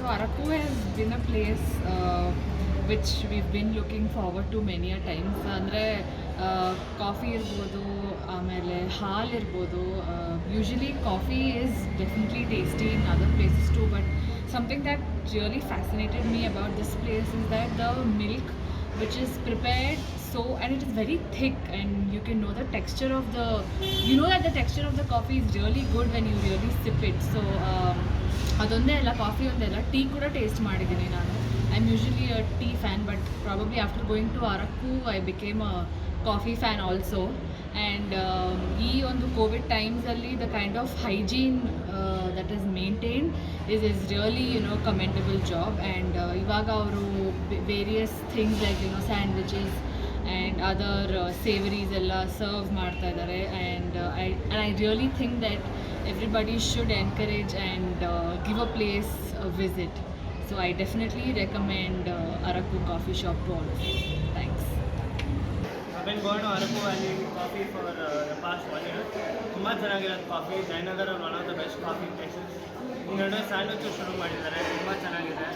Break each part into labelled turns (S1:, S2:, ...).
S1: So Araku has been a place which we've been looking forward to many a times. ಅಂದರೆ coffee ಇರ್ಬೋದು, ಆಮೇಲೆ ಹಾಲು ಇರ್ಬೋದು. Usually coffee is definitely tasty in other places too, but something that really fascinated me about this place is that the milk which is prepared so, and it is very thick, and you can know the texture of the, you know that the texture of the coffee is really good when you really sip it. So ಅದೊಂದೇ ಅಲ್ಲ, coffee ಒಂದೇ ಅಲ್ಲ, tea ಕೂಡ taste ಮಾಡಿದ್ದೀನಿ ನಾನು. I am usually a tea fan, but probably after going to Araku I became a coffee fan also. And ಈ ಒಂದು Covid ಟೈಮ್ಸಲ್ಲಿ the kind of hygiene that is maintained is really, you know, commendable job. And ಇವಾಗ ಅವರು various things like, you know, sandwiches and other savouries ಎಲ್ಲ serve ಮಾಡ್ತಾ ಇದ್ದಾರೆ. And I really think that everybody should encourage and give a place a visit. So I definitely recommend Araku coffee shop to all of you. Thanks.
S2: I've been going to Araku Valley Coffee for the past 1 year. ತುಂಬ ಚೆನ್ನಾಗಿರೋದು coffee. Jayanagar one of the best coffee places. ಈ ನಡುವೆ sandwich ಶುರು ಮಾಡಿದ್ದಾರೆ, ತುಂಬ ಚೆನ್ನಾಗಿದೆ.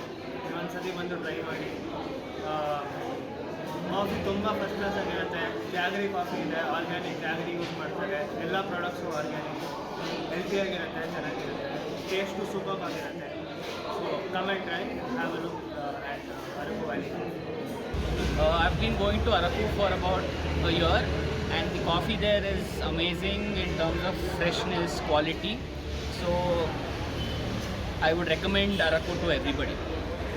S2: ಒಂದ್ಸತಿ ಬಂದು ಟ್ರೈ ಮಾಡಿ. ಕಾಫಿ ತುಂಬ ಫಸ್ಟ್ ಕ್ಲಾಸ್ ಆಗಿರುತ್ತೆ. ಜಾಗರಿ ಕಾಫಿ ಇದೆ, ಆರ್ಗ್ಯಾನಿಕ್ ಜಾಗರಿ ಯೂಸ್ ಮಾಡ್ತಾರೆ. ಎಲ್ಲ ಪ್ರಾಡಕ್ಟ್ಸು ಆರ್ಗ್ಯಾನಿಕ್, ಹೆಲ್ತಿಯಾಗಿರುತ್ತೆ, ಚೆನ್ನಾಗಿರುತ್ತೆ, ಟೇಸ್ಟು ಸೂಪರ್ ಆಗಿರುತ್ತೆ. So come and try, have a look at Araku Valley.
S3: I've been going to Araku for about a year, and the coffee there is amazing in terms of freshness, quality. So I would recommend Araku to everybody.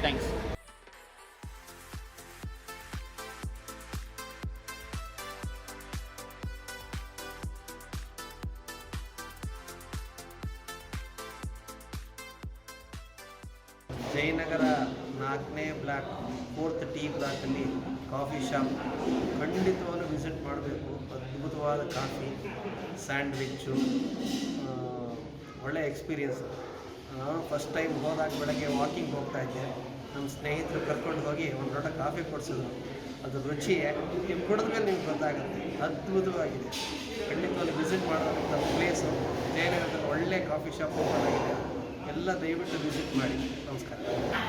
S3: Thanks.
S4: Jayanagar 4ನೇ block 4th T ಬ್ಲಾಕಲ್ಲಿ coffee shop ಖಂಡಿತವಾಗ್ಲೂ visit ಮಾಡಬೇಕು. ಅದ್ಭುತವಾದ coffee, sandwich, ಒಳ್ಳೆಯ experience. ನಾನು first time ಹೋದಾಗ ಬೆಳಗ್ಗೆ walking ಹೋಗ್ತಾಯಿದ್ದೆ, ನಮ್ಮ ಸ್ನೇಹಿತರು ಕರ್ಕೊಂಡು ಹೋಗಿ ಒಂದು ದೊಡ್ಡ ಕಾಫಿ ಕೊಡಿಸಿದ್ರು. ಅದು ರುಚಿ ನೀವು ಕುಡಿದ್ಮೇಲೆ ನಿಮ್ಗೆ ಗೊತ್ತಾಗುತ್ತೆ, ಅದ್ಭುತವಾಗಿದೆ. ಖಂಡಿತವಾಗ್ಲೂ ವಿಸಿಟ್ ಮಾಡೋದಂಥ ಪ್ಲೇಸು ಜಯನಗರದಲ್ಲಿ ಒಳ್ಳೆಯ ಕಾಫಿ ಶಾಪ್ ಓಪನ್ ಆಗಿದೆ. ಎಲ್ಲ ದಯವಿಟ್ಟು ವಿಸಿಟ್ ಮಾಡಿ. ನಮಸ್ಕಾರ.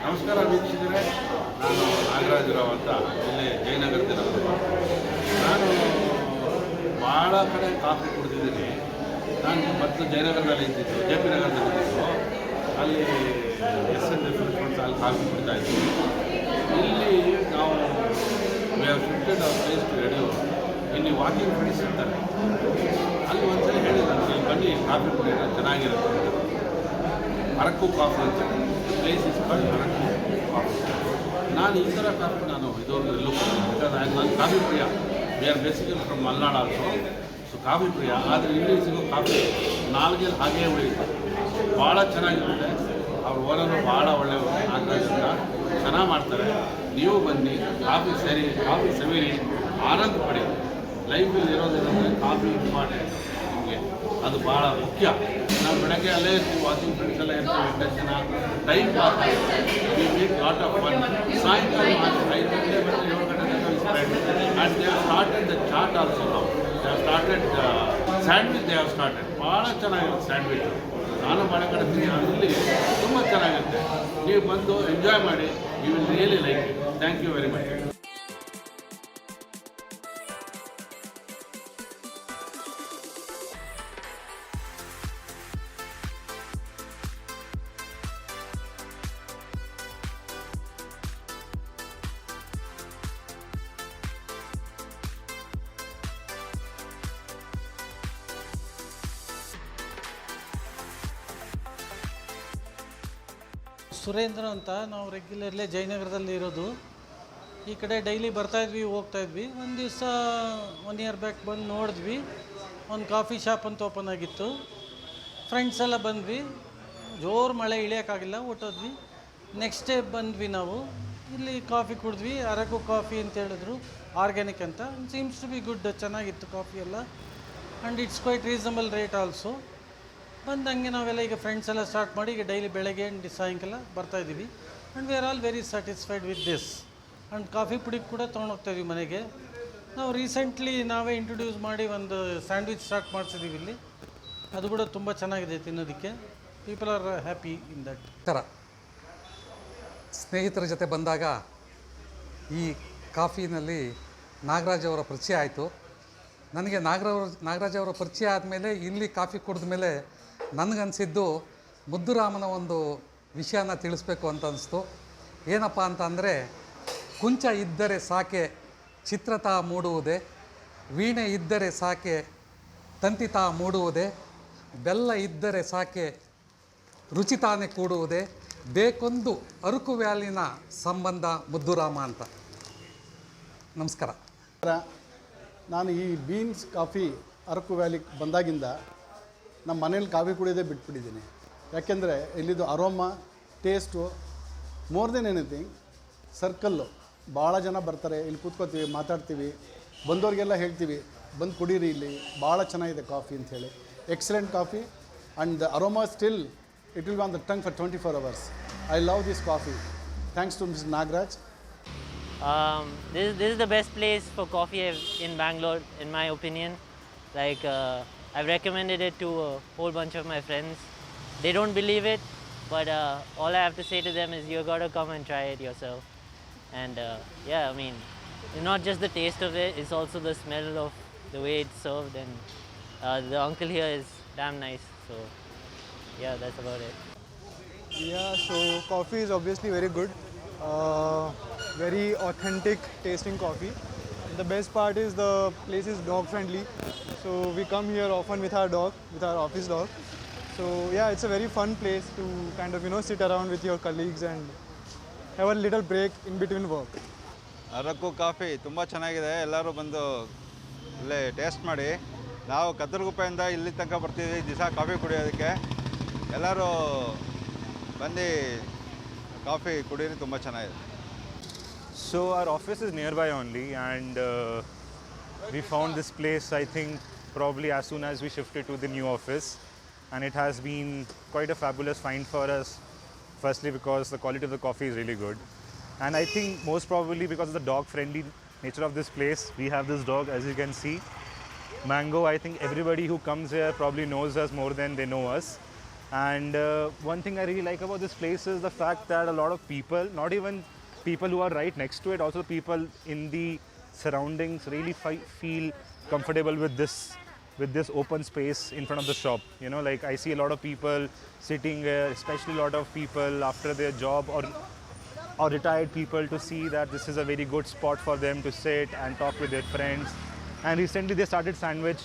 S5: ನಮಸ್ಕಾರ ವೀಕ್ಷಕರೇ, ನಾನು ನಾಗರಾಜರಾವ್ ಅಂತ, ಇಲ್ಲಿ ಜಯನಗರದಲ್ಲಿ. ನಾನು ಭಾಳ ಕಡೆ ಕಾಫಿ ಕುಡಿದಿದ್ದೀನಿ. ನಾನು ಮೊದಲು ಜಯನಗರದಲ್ಲಿ ಇದ್ದಿದ್ದು, ಜೆ ಪಿ ನಗರದಲ್ಲಿ ಇದ್ದಿದ್ದು. ಅಲ್ಲಿ SN ರೆಫ್ರೆಶ್ಮೆಂಟ್ಸ್ ಅಲ್ಲಿ ಕಾಫಿ ಕುಡಿತಾಯಿದ್ವಿ. ಇಲ್ಲಿ ನಾವು ಶಿಫ್ಟೆಡ್ ಅವ್ರ ಪ್ಲೇಸ್ ಟು ಯಡಿಯೂರು. ಇಲ್ಲಿ ವಾಕಿಂಗ್ ಫ್ರೆಂಡ್ಸ್ ಇರ್ತಾರೆ. ಅಲ್ಲಿ ಒಂದ್ಸಲ ಹೇಳಿದ್ರು, ಇಲ್ಲಿ ಬನ್ನಿ ಕಾಫಿ ಕುಡಿಯೋಣ, ಚೆನ್ನಾಗಿರುತ್ತೆ. ಅರಕು ಕಾಫಿ ಅಂತ place is called Araku coffee. ನಾನು ಈ ಥರ ಕಾಫಿ ನಾನು ಇದುವರೆಗೂ ಎಲ್ಲೂ ಬಿಕಾಸ್ ನಾನು ಕಾಫಿ ಪ್ರಿಯ. We are basically from Malnad also. So coffee ಪ್ರಿಯ. ಆದರೆ ಇಲ್ಲಿ ಸಿಗೋ ಕಾಫಿ ನಾಲ್ಗೆಲ್ಲಿ ಹಾಗೇ ಉಳಿಯುತ್ತೆ, ಭಾಳ ಚೆನ್ನಾಗಿರುತ್ತೆ. ಅವ್ರ ಓನರು ಭಾಳ ಒಳ್ಳೆಯವರು, ನಾಗರಾಜರಿಂದ ಚೆನ್ನಾಗಿ ಮಾಡ್ತಾರೆ. ನೀವು ಬನ್ನಿ, ಕಾಫಿ ಸವಿರಿ, ಆನಂದ ಪಡಿ. ಲೈಫಲ್ಲಿ ಇರೋದೇನೆಂದರೆ ಕಾಫಿ ಇಂಪಾರ್ಟೆಂಟ್ ನಿಮಗೆ, ಅದು ಭಾಳ ಮುಖ್ಯ. ನಾವು ಬೆಳಗ್ಗೆ ಅಲ್ಲೇ ಇರ್ತೀವಿ, ವಾಕಿಂಗ್ ಫ್ರೆಂಡ್ಸ್ ಎಲ್ಲ ಇರ್ತೀವಿ, 10 ಜನ. Time pass we make lot of fun. ಸಾಯಂಕಾಲ 5 ಗಂಟೆ ಬಂದು 7 ಗಂಟೆ ತನಕ spend. And they have started the chat also. ನಾವು they have started sandwich. They have started. ಭಾಳ ಚೆನ್ನಾಗಿರುತ್ತೆ ಸ್ಯಾಂಡ್ವಿಚ್. ನಾನು ಭಾಳ ಕಡೆ ತಿಂತೀನಿ, ಇಲ್ಲಿ ತುಂಬ ಚೆನ್ನಾಗಿರುತ್ತೆ. ನೀವು ಬಂದು ಎಂಜಾಯ್ ಮಾಡಿ, you will really like it. Thank you very much.
S6: Surendra ಅಂತ, ನಾವು ರೆಗ್ಯುಲರ್ಲಿ ಜಯನಗರದಲ್ಲಿ ಇರೋದು. ಈ ಕಡೆ ಡೈಲಿ ಬರ್ತಾಯಿದ್ವಿ, ಹೋಗ್ತಾಯಿದ್ವಿ. ಒಂದು ದಿವಸ 1 ಇಯರ್ ಬ್ಯಾಕ್ ಬಂದು ನೋಡಿದ್ವಿ, ಒಂದು ಕಾಫಿ ಶಾಪ್ ಅಂತ ಓಪನ್ ಆಗಿತ್ತು. ಫ್ರೆಂಡ್ಸ್ ಎಲ್ಲ ಬಂದ್ವಿ, ಜೋರು ಮಳೆ, ಇಳಿಯೋಕ್ಕಾಗಿಲ್ಲ, ಹೊಟ್ಟೋದ್ವಿ. ನೆಕ್ಸ್ಟ್ ಡೇ ಬಂದ್ವಿ ನಾವು. ಇಲ್ಲಿ ಕಾಫಿ ಕುಡಿದ್ವಿ. ಅರಕು ಕಾಫಿ ಅಂತ ಹೇಳಿದ್ರು, ಆರ್ಗ್ಯಾನಿಕ್ ಅಂತ. ಸೀಮ್ಸ್ ಟು ಬಿ ಗುಡ್, ಚೆನ್ನಾಗಿತ್ತು ಕಾಫಿ ಎಲ್ಲ. And it's quite reasonable rate also. ಬಂದಂಗೆ ನಾವೆಲ್ಲ ಈಗ ಫ್ರೆಂಡ್ಸ್ ಎಲ್ಲ ಸ್ಟಾರ್ಟ್ ಮಾಡಿ ಈಗ ಡೈಲಿ ಬೆಳಗ್ಗೆ ಸಾಯಂಕಾಲ ಬರ್ತಾಯಿದ್ದೀವಿ. And we are all very satisfied with this. And coffee ಪುಡಿ ಕೂಡ ತೊಗೊಂಡೋಗ್ತಾಯಿದ್ವಿ ಮನೆಗೆ. ನಾವು ರೀಸೆಂಟ್ಲಿ ನಾವೇ ಇಂಟ್ರೊಡ್ಯೂಸ್ ಮಾಡಿ ಒಂದು ಸ್ಯಾಂಡ್ವಿಚ್ ಸ್ಟಾರ್ಟ್ ಮಾಡಿಸಿದ್ದೀವಿ ಇಲ್ಲಿ. ಅದು ಕೂಡ ತುಂಬ ಚೆನ್ನಾಗಿದೆ ತಿನ್ನೋದಕ್ಕೆ. People are happy in that.
S7: ಸ್ನೇಹಿತರ ಜೊತೆ ಬಂದಾಗ ಈ ಕಾಫಿನಲ್ಲಿ ನಾಗರಾಜ್ ಅವರ ಪರಿಚಯ ಆಯಿತು. ನನಗೆ ನಾಗರಾಜ್ ಅವರ ಪರಿಚಯ ಆದಮೇಲೆ ಇಲ್ಲಿ ಕಾಫಿ ಕುಡಿದ ಮೇಲೆ ನನಗನ್ಸಿದ್ದು ಮುದ್ದುರಾಮನ ಒಂದು ವಿಷಯನ ತಿಳಿಸ್ಬೇಕು ಅಂತ ಅನಿಸ್ತು. ಏನಪ್ಪ ಅಂತ ಅಂದರೆ, ಕುಂಚ ಇದ್ದರೆ ಸಾಕೆ ಚಿತ್ರತಾ ಮೂಡುವುದೇ, ವೀಣೆ ಇದ್ದರೆ ಸಾಕೆ ತಂತಿತಾ ಮೂಡುವುದೇ, ಬೆಲ್ಲ ಇದ್ದರೆ ಸಾಕೆ ರುಚಿತಾನೆ ಕೂಡುವುದೇ, ಬೇಕೊಂದು ಅರಕು ವ್ಯಾಲಿನ ಸಂಬಂಧ ಮುದ್ದುರಾಮ ಅಂತ. ನಮಸ್ಕಾರ.
S8: ನಾನು ಈ ಬೀನ್ಸ್ ಕಾಫಿ ಅರಕು ವ್ಯಾಲಿಗೆ ಬಂದಾಗಿಂದ ನಮ್ಮ ಮನೇಲಿ ಕಾಫಿ ಕುಡಿಯೋದೇ ಬಿಟ್ಬಿಟ್ಟಿದ್ದೀನಿ. ಯಾಕೆಂದರೆ ಇಲ್ಲಿದು aroma, taste, more than anything circle. ಭಾಳ ಜನ ಬರ್ತಾರೆ, ಇಲ್ಲಿ ಕೂತ್ಕೋತೀವಿ, ಮಾತಾಡ್ತೀವಿ, ಬಂದವ್ರಿಗೆಲ್ಲ ಹೇಳ್ತೀವಿ ಬಂದು ಕುಡೀರಿ, ಇಲ್ಲಿ ಭಾಳ ಚೆನ್ನಾಗಿದೆ ಕಾಫಿ ಅಂಥೇಳಿ. Excellent coffee and the aroma still it will be on the tongue for 24 hours. I love this coffee. Thanks to Mr. Nagraj.
S9: This is the best place for coffee in Bangalore, in my opinion. Like I've recommended it to a whole bunch of my friends. They don't believe it, but all I have to say to them is you got to come and try it yourself. And yeah, I mean, it's not just the taste of it, it's also the smell of the way it's served, and the uncle here is damn nice. So yeah, that's about it.
S10: Yeah, so coffee is obviously very good. Very authentic tasting coffee. The best part is the place is dog friendly. So we come here often with our dog, with our office dog. So yeah, it's a very fun place to kind of, sit around with your colleagues and have a little break in between work.
S11: Araku coffee ತುಂಬ ಚೆನ್ನಾಗಿದೆ. ಎಲ್ಲರೂ ಬಂದು ಇಲ್ಲೇ taste ಮಾಡಿ. ನಾವು ಕತ್ತಲಗುಪ್ಪೆಯಿಂದ ಇಲ್ಲಿ ತನಕ ಬರ್ತೀವಿ ದಿವಸ ಕಾಫಿ ಕುಡಿಯೋದಕ್ಕೆ. ಎಲ್ಲರೂ ಬಂದು ಕಾಫಿ ಕುಡೀರಿ, ತುಂಬ ಚೆನ್ನಾಗಿದೆ.
S12: So our office is nearby only, and we found this place, I think, probably as soon as we shifted to the new office, and it has been quite a fabulous find for us. Firstly, because the quality of the coffee is really good, and I think most probably because of the dog-friendly nature of this place. We have this dog, as you can see, Mango. I think everybody who comes here probably knows us more than they know us. And one thing I really like about this place is the fact that a lot of people, not even people who are right next to it, also people in the surroundings really feel comfortable with this open space in front of the shop. Like I see a lot of people sitting here, especially a lot of people after their job or retired people, to see that this is a very good spot for them to sit and talk with their friends. And recently they started sandwich,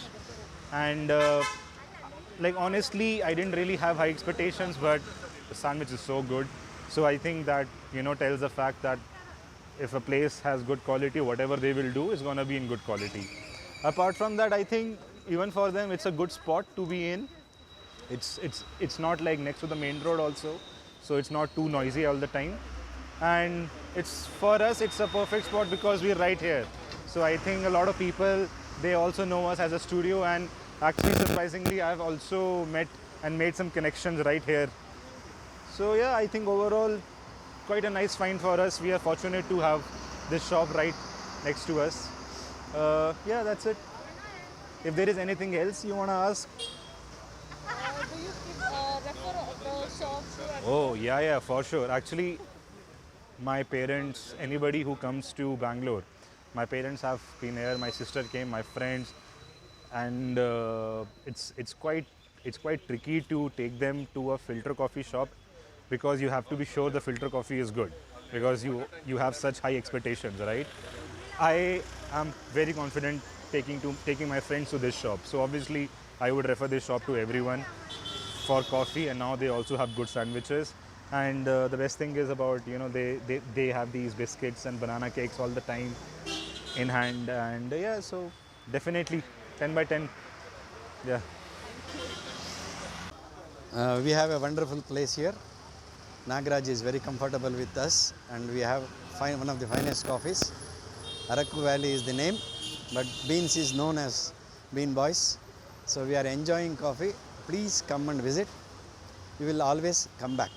S12: and like honestly I didn't really have high expectations, but the sandwich is so good. So I think that tells the fact that if a place has good quality, whatever they will do is going to be in good quality. Apart from that, I think even for them it's a good spot to be in. It's not like next to the main road also, so it's not too noisy all the time. And it's, for us, it's a perfect spot because we're right here. So I think a lot of people, they also know us as a studio, and actually surprisingly I've also met and made some connections right here. So yeah, I think overall quite a nice find for us. We are fortunate to have this shop right next to us. Yeah, that's it. If there is anything else you want to ask.
S13: Do you refer the shop to?
S12: Oh yeah, for sure. Actually, my parents, anybody who comes to Bangalore, my parents have been here, my sister came, my friends, and it's quite tricky to take them to a filter coffee shop, because you have to be sure the filter coffee is good, because you have such high expectations, right? I am very confident taking my friends to this shop. So obviously I would refer this shop to everyone for coffee, and now they also have good sandwiches. And the best thing is about, they have these biscuits and banana cakes all the time in hand, and yeah, so definitely 10 by 10. Yeah.
S14: We have a wonderful place here. Nagraj is very comfortable with us, and we have one of the finest coffees. Araku Valley is the name, but Beans is known as Bean Boys. So we are enjoying coffee. Please come and visit. We will always come back.